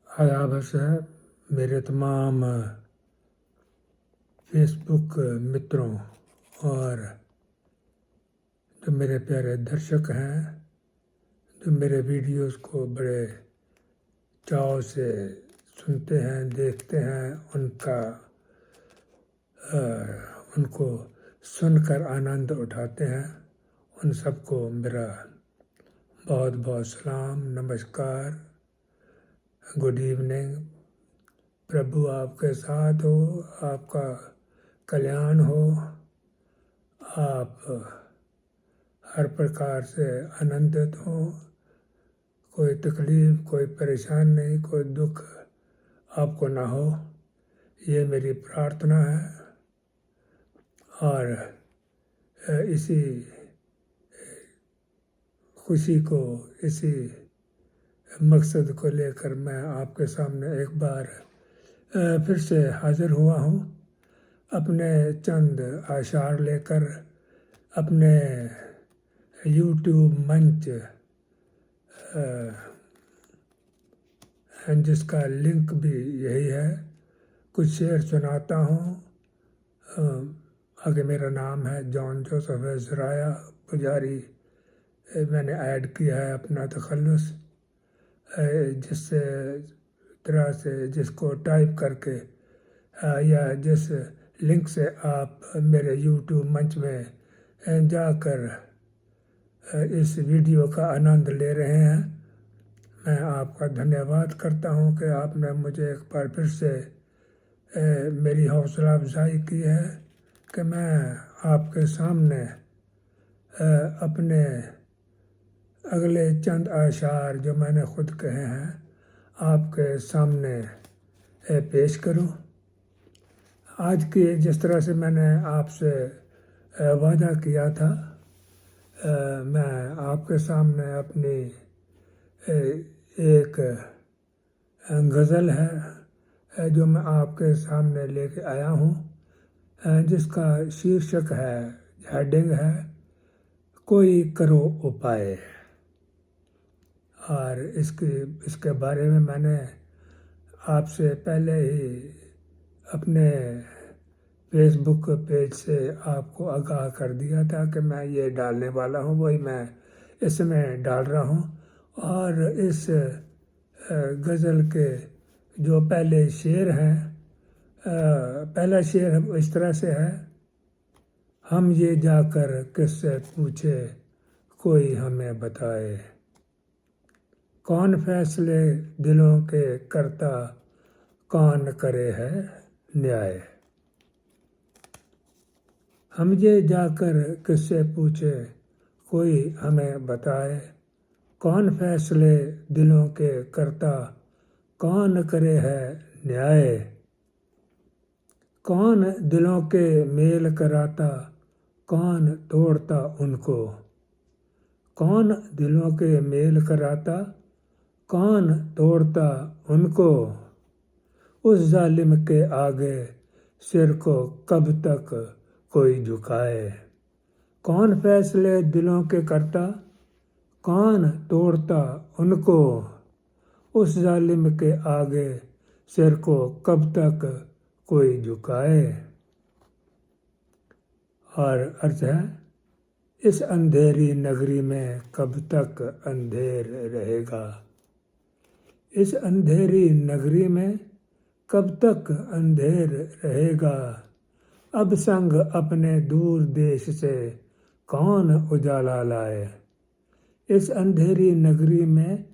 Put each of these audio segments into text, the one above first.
आदाब है मेरे तमाम फेसबुक मित्रों और जो मेरे प्यारे दर्शक हैं, जो मेरे वीडियोस को बड़े चाव से सुनते हैं, देखते हैं, उनको सुनकर आनंद उठाते हैं, उन सबको मेरा बहुत बहुत सलाम, नमस्कार, गुड इवनिंग। प्रभु आपके साथ हो, आपका कल्याण हो, आप हर प्रकार से आनंदित हो, कोई तकलीफ, कोई परेशान नहीं, कोई दुख आपको ना हो, ये मेरी प्रार्थना है। और इसी खुशी को, इसी मकसद को लेकर मैं आपके सामने एक बार फिर से हाजिर हुआ हूँ, अपने चंद आशार लेकर, अपने YouTube मंच जिसका लिंक भी यही है, कुछ शेर सुनाता हूँ। आगे मेरा नाम है जॉन जोसेफ ज़राया पुजारी, मैंने ऐड किया है अपना तखल्लुस, जिससे तरह से जिसको टाइप करके या जिस लिंक से आप मेरे YouTube मंच में जाकर इस वीडियो का आनंद ले रहे हैं, मैं आपका धन्यवाद करता हूं कि आपने मुझे एक बार फिर से मेरी हौसला अफजाई की है कि मैं आपके सामने अपने अगले चंद आशार जो मैंने खुद कहे हैं आपके सामने पेश करूं। आज की जिस तरह से मैंने आपसे वादा किया था, मैं आपके सामने अपनी एक गज़ल है जो मैं आपके सामने लेके आया हूँ, जिसका शीर्षक है, हेडिंग है, कोई करो उपाय। और इसके बारे में मैंने आपसे पहले ही अपने फेसबुक पेज से आपको आगाह कर दिया था कि मैं ये डालने वाला हूँ, वही मैं इसमें डाल रहा हूँ। और इस गज़ल के जो पहले शेर हैं, पहला शेर इस तरह से है, हम ये जाकर किससे पूछे, कोई हमें बताए, कौन फैसले दिलों के करता, कौन करे है न्याय। हम ये जाकर किससे पूछे, कोई हमें बताए, कौन फैसले दिलों के करता, कौन करे है न्याय। कौन दिलों के मेल कराता, कौन तोड़ता उनको, कौन दिलों के मेल कराता, कौन तोड़ता उनको। उस जालिम के आगे सिर को कब तक कोई झुकाए, कौन फैसले दिलों के करता, कौन तोड़ता उनको। उस जालिम के आगे सिर को कब तक कोई झुकाए। और अर्थ है, इस अंधेरी नगरी में कब तक अंधेर रहेगा, इस अंधेरी नगरी में कब तक अंधेर रहेगा। अब संग अपने दूर देश से कौन उजाला लाए, इस अंधेरी नगरी में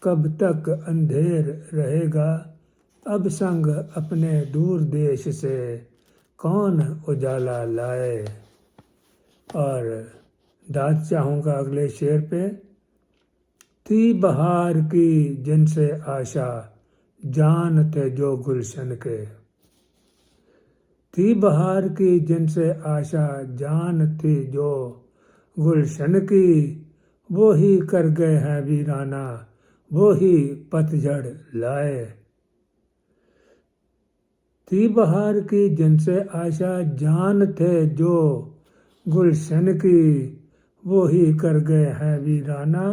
कब तक अंधेर रहेगा। अब संग अपने दूर देश से कौन उजाला लाए। और दाद चाहूँगा अगले शेर पे, थी बहार की जिनसे आशा, जान थे जो गुलशन के, थी बहार की जिनसे आशा, जान थी जो गुलशन की, वो ही कर गए हैं वीराना, वो ही पतझड़ लाए। थी बहार की जिनसे आशा, जान थे जो गुलशन की, वो ही कर गए हैं वीराना,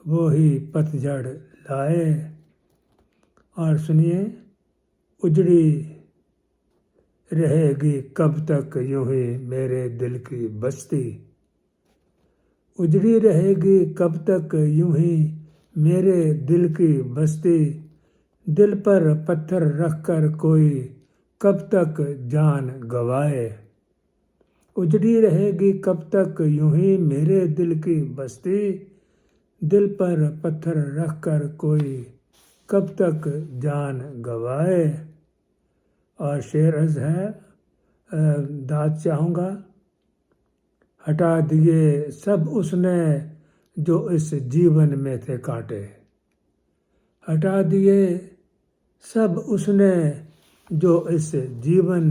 वो ही पतझड़ लाए। और सुनिए, उजड़ी रहेगी कब तक यूं ही मेरे दिल की बस्ती, उजड़ी रहेगी कब तक यूं ही मेरे दिल की बस्ती, दिल पर पत्थर रखकर कोई कब तक जान गवाए, उजड़ी रहेगी कब तक यूं ही मेरे दिल की बस्ती, दिल पर पत्थर रखकर कोई कब तक जान गवाए। और शेर अर्ज है, दाद चाहूँगा। हटा दिए सब उसने जो इस जीवन में थे कांटे, हटा दिए सब उसने जो इस जीवन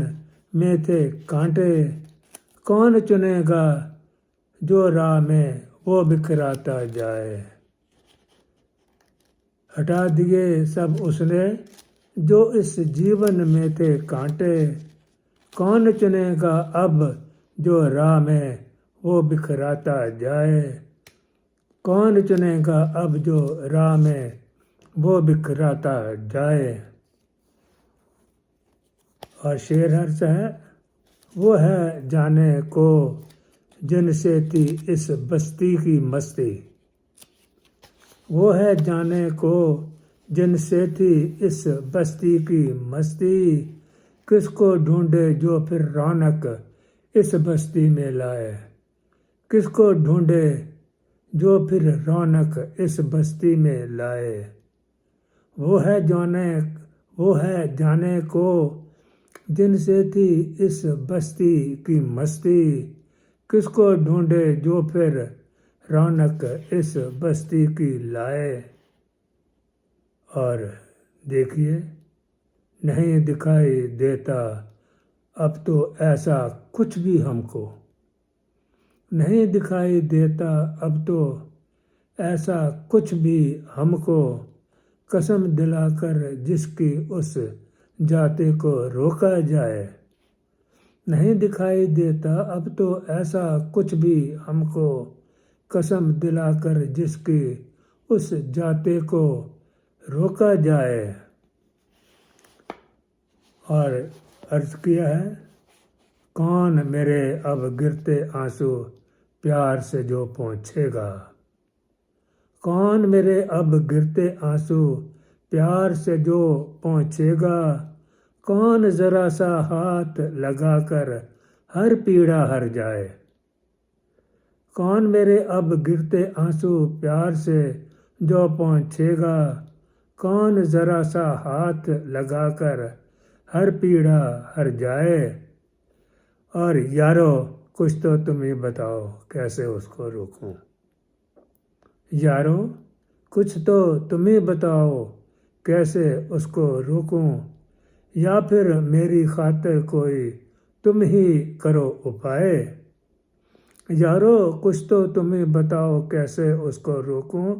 में थे कांटे, कौन चुनेगा जो राह में वो बिखराता जाए, हटा दिए सब उसने जो इस जीवन में थे कांटे, कौन चुनेगा अब जो राह में वो बिखराता जाए, कौन चुनेगा अब जो राह में वो बिखराता जाए। और शेर हर्ष है, वो है जाने को जिनसे थी इस बस्ती की मस्ती, वो है जाने को जिनसे थी इस बस्ती की मस्ती, किसको ढूंढे जो फिर रौनक इस बस्ती में लाए, किसको ढूंढे जो फिर रौनक इस बस्ती में लाए, वो है जाने को जिनसे थी इस बस्ती की मस्ती, किसको ढूंढे जो फिर रौनक इस बस्ती की लाए। और देखिए, नहीं दिखाई देता अब तो ऐसा कुछ भी हमको, नहीं दिखाई देता अब तो ऐसा कुछ भी हमको, कसम दिलाकर जिसकी उस जाते को रोका जाए, नहीं दिखाई देता अब तो ऐसा कुछ भी हमको, कसम दिलाकर जिसकी उस जाते को रोका जाए। और अर्ज किया है, कौन मेरे अब गिरते आंसू प्यार से जो पहुँचेगा, कौन मेरे अब गिरते आंसू प्यार से जो पहुँचेगा, कौन जरा सा हाथ लगाकर हर पीड़ा हर जाए, कौन मेरे अब गिरते आंसू प्यार से जो पहुँचेगा, कौन जरा सा हाथ लगाकर हर पीड़ा हर जाए। और यारो कुछ तो तुम ही बताओ कैसे उसको रोकूं, यारो कुछ तो तुम ही बताओ कैसे उसको रोकूं, या फिर मेरी खातिर कोई तुम ही करो उपाय, यारो कुछ तो तुम ही बताओ कैसे उसको रोकूं,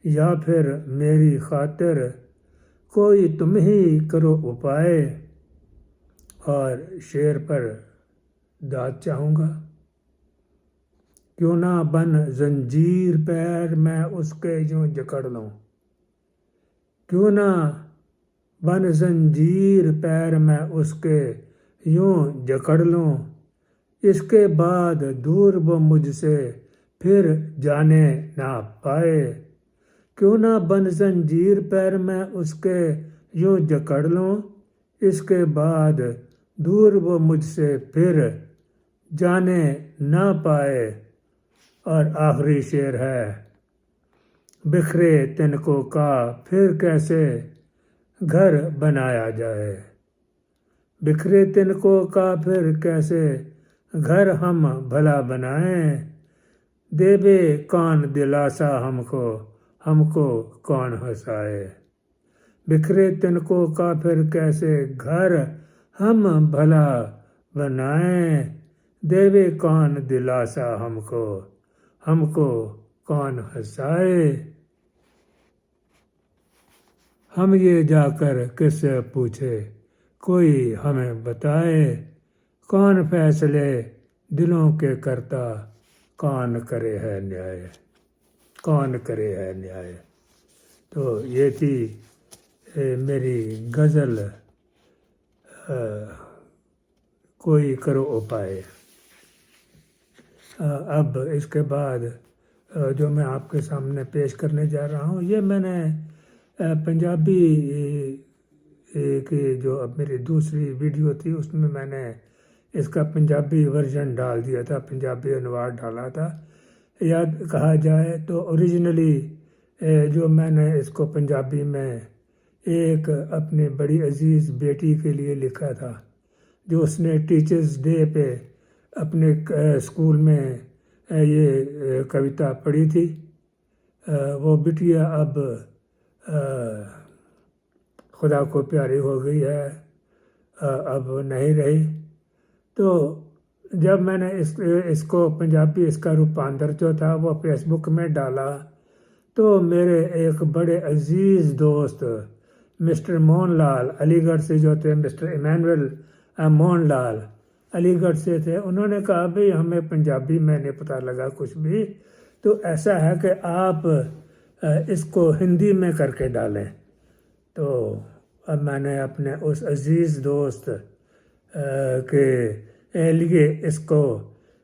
या फिर मेरी खातिर कोई तुम ही करो उपाय। और शेर पर दाद चाहूँगा, क्यों ना बन जंजीर पैर मैं उसके यूं जकड़ लूं, क्यों ना बन जंजीर पैर मैं उसके यूं जकड़ लूं, इसके बाद दूर वो मुझसे फिर जाने ना पाए, क्यों ना बन जंजीर पैर मैं उसके यूं जकड़ लूं, इसके बाद दूर वो मुझसे फिर जाने ना पाए। और आखिरी शेर है, बिखरे तिनकों का फिर कैसे घर बनाया जाए, बिखरे तिनकों का फिर कैसे घर हम भला बनाएं, देवे कौन दिलासा हमको, हमको कौन हंसाए, बिखरे तिनकों का फिर कैसे घर हम भला बनाएं, देवे कौन दिलासा हमको, हमको कौन हंसाए। हम ये जाकर किससे पूछे, कोई हमें बताए, कौन फैसले दिलों के करता, कौन करे है न्याय, कौन करे है न्याय। तो ये थी मेरी गज़ल कोई करो उपाय। अब इसके बाद जो मैं आपके सामने पेश करने जा रहा हूँ, ये मैंने पंजाबी की जो अब मेरी दूसरी वीडियो थी उसमें मैंने इसका पंजाबी वर्जन डाल दिया था, पंजाबी अनुवाद डाला था। याद कहा जाए तो ओरिजिनली जो मैंने इसको पंजाबी में एक अपनी बड़ी अजीज़ बेटी के लिए लिखा था, जो उसने टीचर्स डे पे अपने स्कूल में ये कविता पढ़ी थी। वो बिटिया अब खुदा को प्यारी हो गई है, अब नहीं रही। तो जब मैंने इसको पंजाबी इसका रूपांतर जो था वो फेसबुक में डाला, तो मेरे एक बड़े अजीज़ दोस्त मिस्टर मोहनलाल अलीगढ़ से जो थे, मिस्टर इमैनुअल मोहनलाल अलीगढ़ से थे, उन्होंने कहा भाई हमें पंजाबी में नहीं पता लगा कुछ भी, तो ऐसा है कि आप इसको हिंदी में करके डालें। तो अब मैंने अपने उस अजीज़ दोस्त के लिए इसको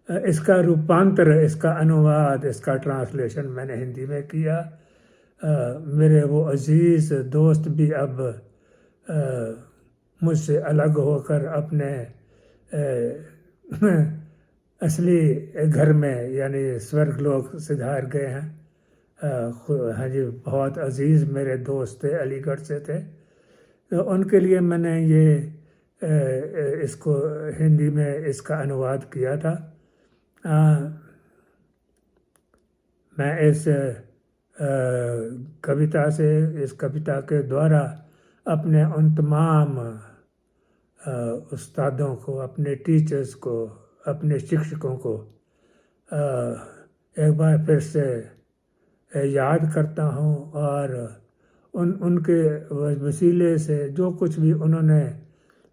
इसका रूपांतर, इसका अनुवाद, इसका ट्रांसलेशन मैंने हिंदी में किया। मेरे वो अजीज़ दोस्त भी अब मुझसे अलग होकर अपने असली घर में यानी स्वर्गलोक सिधार गए हैं। हाँ जी, बहुत अजीज़ मेरे दोस्त थे, अलीगढ़ से थे, तो उनके लिए मैंने ये इसको हिंदी में इसका अनुवाद किया था। मैं इस कविता से, इस कविता के द्वारा अपने उन तमाम उस्तादों को, अपने टीचर्स को, अपने शिक्षकों को एक बार फिर से याद करता हूँ, और उनके वसीले से जो कुछ भी उन्होंने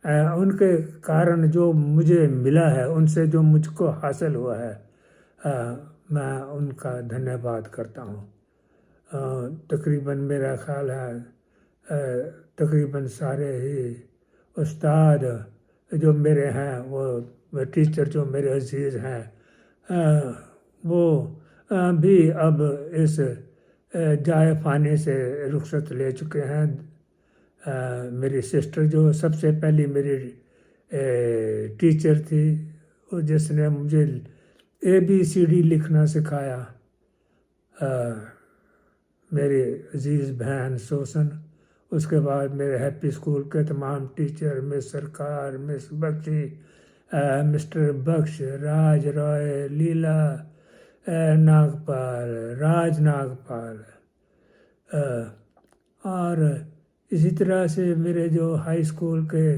उनके कारण जो मुझे मिला है, उनसे जो मुझको हासिल हुआ है, मैं उनका धन्यवाद करता हूँ। तकरीबन मेरा ख्याल है तकरीबन सारे ही उस्ताद जो मेरे हैं, वो टीचर जो मेरे अजीज़ हैं, वो भी अब इस जाए फाने से रुखसत ले चुके हैं। मेरी सिस्टर जो सबसे पहली मेरी टीचर थी, वो जिसने मुझे ABCD लिखना सिखाया, मेरी अजीज़ बहन सोसन। उसके बाद मेरे हैप्पी स्कूल के तमाम टीचर, मिस सरकार, मिस बख्शी, मिस्टर बख्श, राज रॉय, लीला नागपाल, राज नागपाल, और इसी तरह से मेरे जो हाई स्कूल के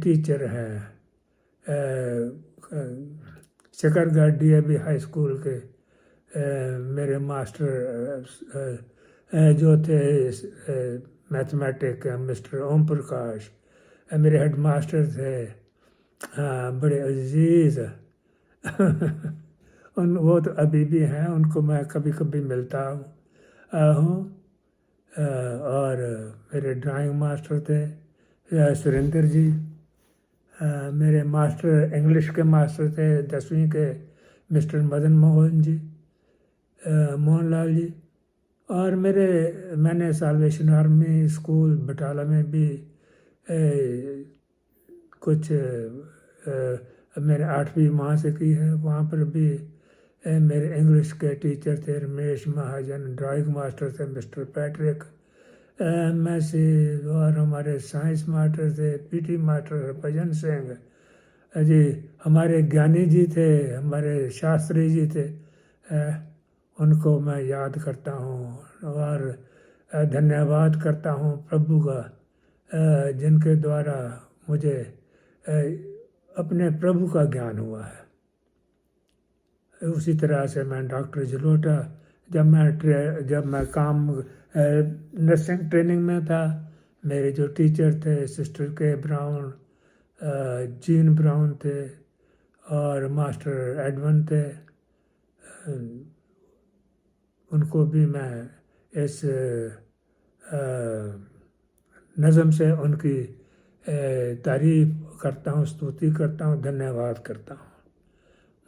टीचर हैं, शकरगढ़ DAV हाई स्कूल के मेरे मास्टर जो थे मैथमेटिक, मिस्टर ओम प्रकाश, मेरे हेड मास्टर थे बड़े अजीज़ वो तो अभी भी हैं, उनको मैं कभी कभी मिलता हूँ। और मेरे ड्राइंग मास्टर थे सुरेंद्र जी, मेरे मास्टर इंग्लिश के मास्टर थे 10वीं के मिस्टर मदन मोहन जी, मोहनलाल जी, और मैंने साल्वेशन आर्मी स्कूल बटाला में भी कुछ मैंने 8वीं वहाँ से की है। वहाँ पर भी मेरे इंग्लिश के टीचर थे रमेश महाजन, ड्राइंग मास्टर थे मिस्टर पैट्रिक मैसी, और हमारे साइंस मास्टर थे PT मास्टर हरभजन सिंह जी, हमारे ज्ञानी जी थे, हमारे शास्त्री जी थे। उनको मैं याद करता हूँ और धन्यवाद करता हूँ प्रभु का, जिनके द्वारा मुझे अपने प्रभु का ज्ञान हुआ है। उसी तरह से मैं डॉक्टर जलोटा जब मैं काम नर्सिंग ट्रेनिंग में था, मेरे जो टीचर थे सिस्टर के ब्राउन, जीन ब्राउन थे और मास्टर एडवन थे, उनको भी मैं इस नज़म से उनकी तारीफ करता हूँ, स्तुति करता हूँ, धन्यवाद करता हूँ।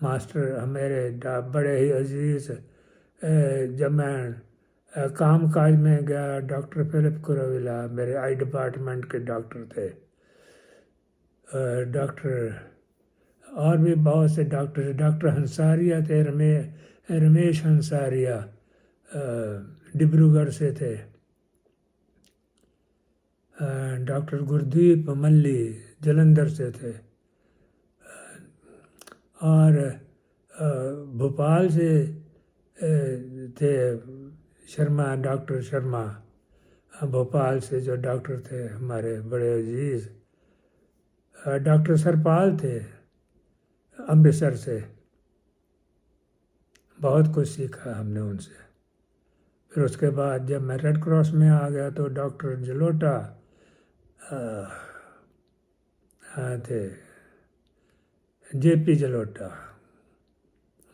मास्टर मेरे बड़े ही अजीज़, जब मैं काम काज में गया, डॉक्टर फिलिप कुरविला मेरे आई डिपार्टमेंट के डॉक्टर थे, डॉक्टर और भी बहुत से डॉक्टर हंसारिया थे, रमेश हंसारिया डिब्रूगढ़ से थे, डॉक्टर गुरदीप मल्ली जलंधर से थे, और भोपाल से थे शर्मा, डॉक्टर शर्मा भोपाल से जो डॉक्टर थे हमारे बड़े अजीज़, डॉक्टर सरपाल थे अमृतसर से, बहुत कुछ सीखा हमने उनसे। फिर उसके बाद जब मैं रेड क्रॉस में आ गया तो डॉक्टर जलोटा थे, जेपी जलोटा,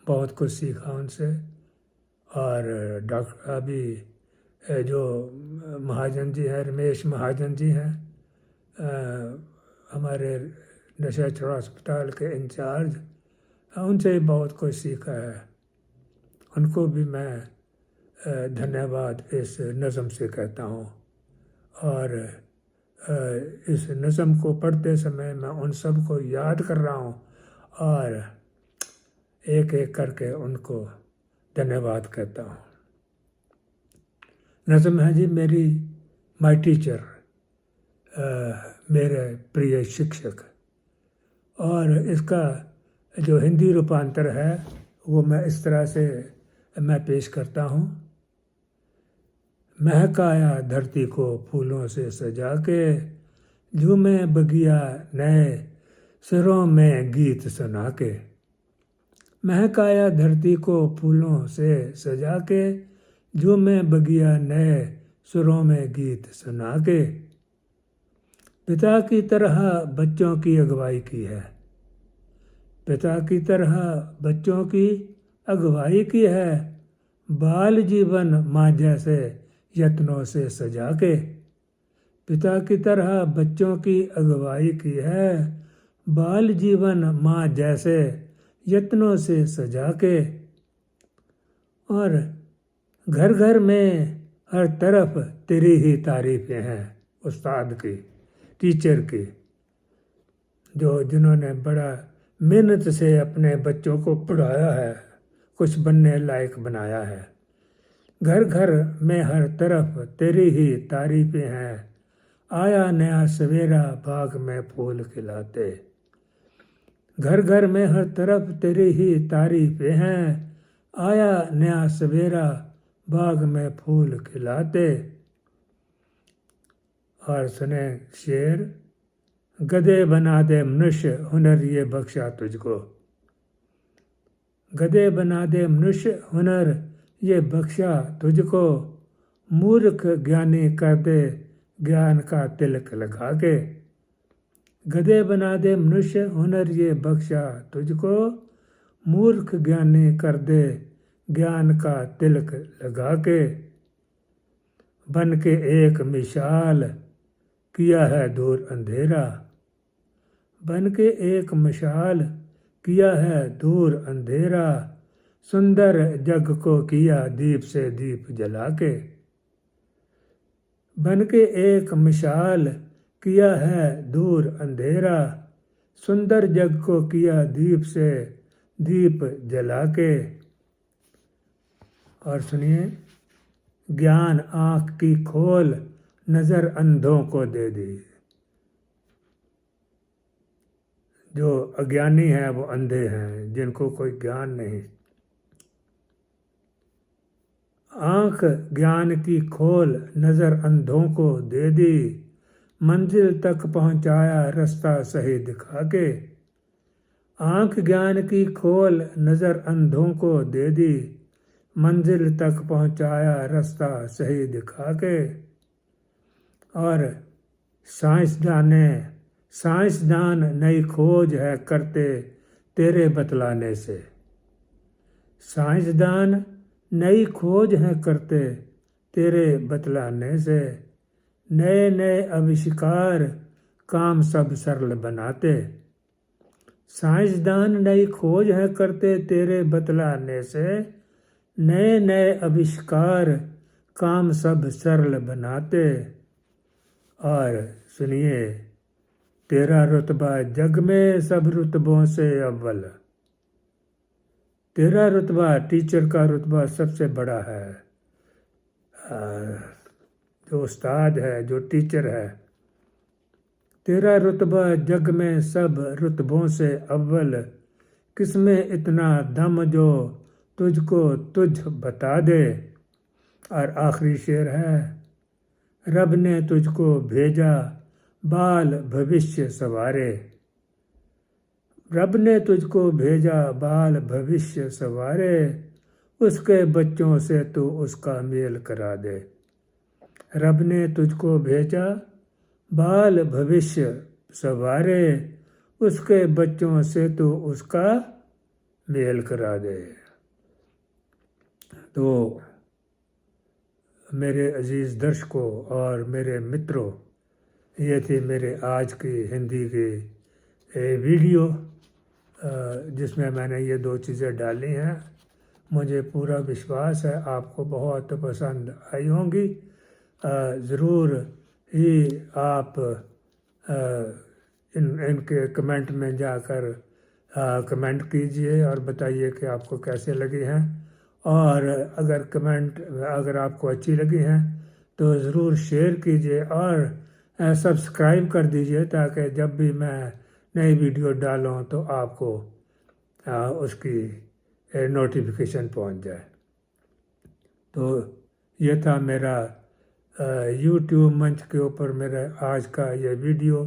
बहुत कुछ सीखा उनसे। और डॉक्टर अभी जो महाजन जी हैं, रमेश महाजन जी हैं, हमारे नशा छुड़ा अस्पताल के इंचार्ज, उनसे ही बहुत कुछ सीखा है। उनको भी मैं धन्यवाद इस नज़म से कहता हूँ। और इस नज़म को पढ़ते समय मैं उन सब को याद कर रहा हूँ और एक एक करके उनको धन्यवाद कहता हूँ। नज़म है जी मेरी माय टीचर, मेरे प्रिय शिक्षक, और इसका जो हिंदी रूपांतर है वो मैं इस तरह से मैं पेश करता हूँ। महकाया धरती को फूलों से सजा के, झूमे बगिया नए सुरों में गीत सुना के। महकाया धरती को फूलों से सजा के, झूमे बगिया नए सुरों में गीत सुना के। पिता की तरह बच्चों की अगुवाई की है, पिता की तरह बच्चों की अगुवाई की है। बाल जीवन माँ जैसे यत्नों से सजा के, पिता की तरह बच्चों की अगुवाई की है। बाल जीवन माँ जैसे यत्नों से सजा के। और घर घर में हर तरफ तेरी ही तारीफें हैं, उस्ताद की, टीचर की, जिन्होंने बड़ा मेहनत से अपने बच्चों को पढ़ाया है, कुछ बनने लायक बनाया है। घर घर में हर तरफ तेरी ही तारीफें हैं, आया नया सवेरा बाग में फूल खिलाते। घर घर में हर तरफ तेरी ही तारीफें हैं, आया नया सवेरा बाग में फूल खिलाते। और सुने शेर, गधे बना दे मनुष्य हुनर ये बख्शा तुझको। गधे बना दे मनुष्य हुनर ये बख्शा तुझको। मूर्ख ज्ञानी कर दे ज्ञान का तिलक लगा के। गधे बना दे मनुष्य हुनर ये बख्शा तुझको। मूर्ख ज्ञानी कर दे ज्ञान का तिलक लगा के। बन के एक मिसाल किया है दूर अंधेरा। बन के एक मिसाल किया है दूर अंधेरा। सुंदर जग को किया दीप से दीप जला के। बन के एक मिसाल किया है दूर अंधेरा। सुंदर जग को किया दीप से दीप जला के। और सुनिए, ज्ञान आँख की खोल नजर अंधों को दे दी। जो अज्ञानी हैं वो अंधे हैं, जिनको कोई ज्ञान नहीं। आँख ज्ञान की खोल नजर अंधों को दे दी। मंजिल तक पहुंचाया रास्ता सही दिखा के। आँख ज्ञान की खोल नजर अंधों को दे दी। मंजिल तक पहुंचाया रास्ता सही दिखा के। और साइंसदान नई खोज है करते तेरे बतलाने से। साइंसदान नई खोज है करते तेरे बतलाने से। नए नए आविष्कार काम सब सरल बनाते। साइंसदान नई खोज है करते तेरे बतलाने से। नए नए आविष्कार काम सब सरल बनाते। और सुनिए, तेरा रुतबा जग में सब रुतबों से अव्वल। तेरा रुतबा, टीचर का रुतबा सबसे बड़ा है। जो उस्ताद है, जो टीचर है, तेरा रुतबा जग में सब रुतबों से अव्वल। किसमें इतना दम जो तुझको तुझ बता दे। और आखिरी शेर है, रब ने तुझको भेजा बाल भविष्य सवारे। रब ने तुझको भेजा बाल भविष्य सवारे। उसके बच्चों से तू उसका मेल करा दे। रब ने तुझको भेजा बाल भविष्य सवारे। उसके बच्चों से तू उसका मेल करा दे। तो मेरे अजीज़ दर्शकों और मेरे मित्रों, ये थी मेरे आज की हिंदी की वीडियो, जिसमें मैंने ये 2 चीज़ें डाली हैं। मुझे पूरा विश्वास है आपको बहुत पसंद आई होंगी। ज़रूर ही आप इनके कमेंट में जाकर कमेंट कीजिए और बताइए कि आपको कैसे लगी हैं। और अगर आपको अच्छी लगी हैं तो ज़रूर शेयर कीजिए और सब्सक्राइब कर दीजिए, ताकि जब भी मैं नई वीडियो डालूं तो आपको उसकी नोटिफिकेशन पहुंच जाए। तो ये था मेरा यूट्यूब मंच के ऊपर मेरा आज का ये वीडियो।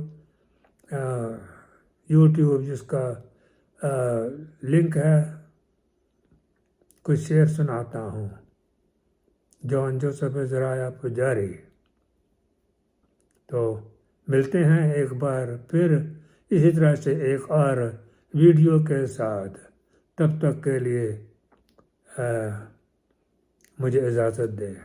यूट्यूब जिसका लिंक है, कुछ शेर सुनाता हूँ। जॉन जोसेफ अज़राया पुजारी। तो मिलते हैं एक बार फिर इसी तरह से एक और वीडियो के साथ। तब तक के लिए मुझे इजाज़त दें।